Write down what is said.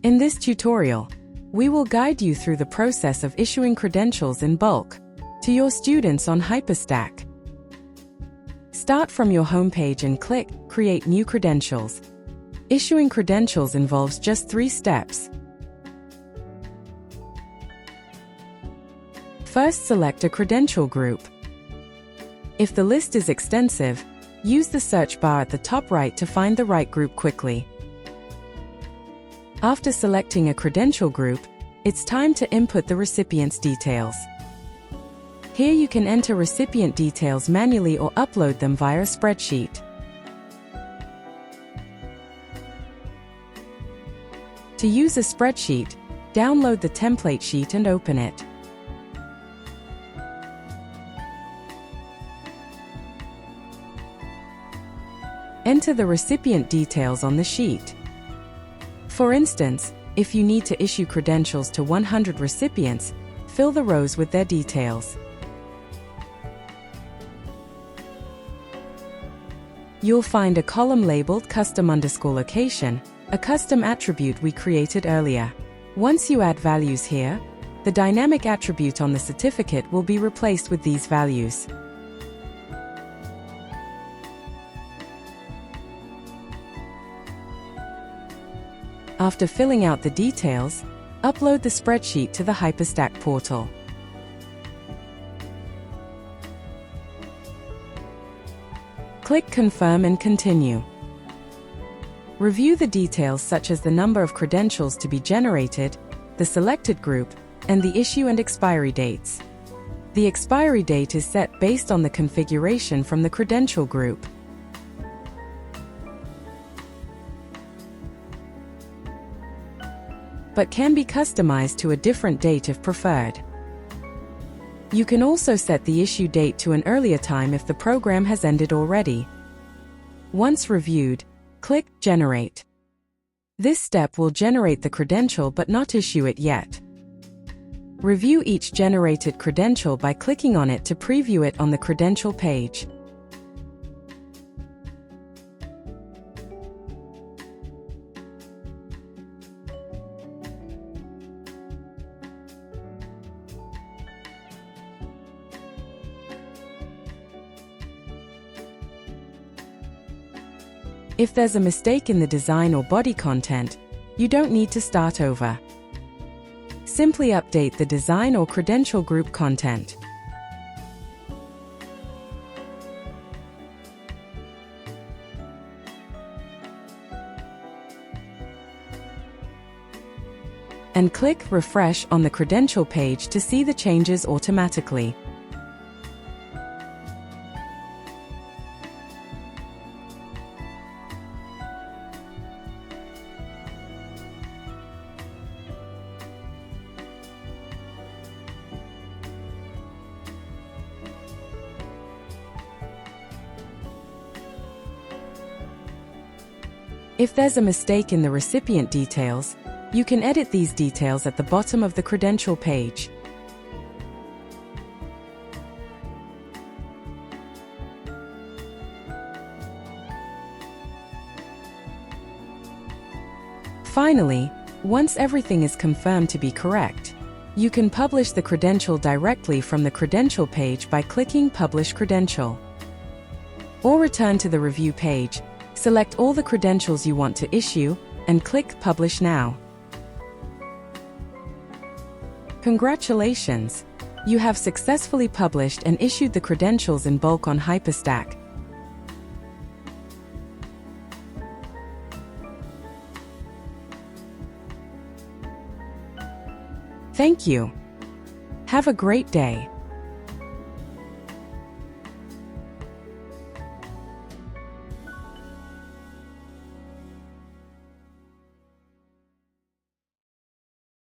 In this tutorial, we will guide you through the process of issuing credentials in bulk to your students on Hyperstack. Start from your homepage and click Create New Credentials. Issuing credentials involves just 3 steps. First, select a credential group. If the list is extensive, use the search bar at the top right to find the right group quickly. After selecting a credential group, it's time to input the recipient's details. Here you can enter recipient details manually or upload them via a spreadsheet. To use a spreadsheet, download the template sheet and open it. Enter the recipient details on the sheet. For instance, if you need to issue credentials to 100 recipients, fill the rows with their details. You'll find a column labeled custom_location, a custom attribute we created earlier. Once you add values here, the dynamic attribute on the certificate will be replaced with these values. After filling out the details, upload the spreadsheet to the Hyperstack portal. Click Confirm and Continue. Review the details such as the number of credentials to be generated, the selected group, and the issue and expiry dates. The expiry date is set based on the configuration from the credential group. But can be customized to a different date if preferred. You can also set the issue date to an earlier time if the program has ended already. Once reviewed, click Generate. This step will generate the credential but not issue it yet. Review each generated credential by clicking on it to preview it on the credential page. If there's a mistake in the design or body content, you don't need to start over. Simply update the design or credential group content. And click Refresh on the credential page to see the changes automatically. If there's a mistake in the recipient details, you can edit these details at the bottom of the credential page. Finally, once everything is confirmed to be correct, you can publish the credential directly from the credential page by clicking Publish Credential. Or return to the review page, select all the credentials you want to issue, and click Publish Now. Congratulations! You have successfully published and issued the credentials in bulk on Hyperstack. Thank you. Have a great day.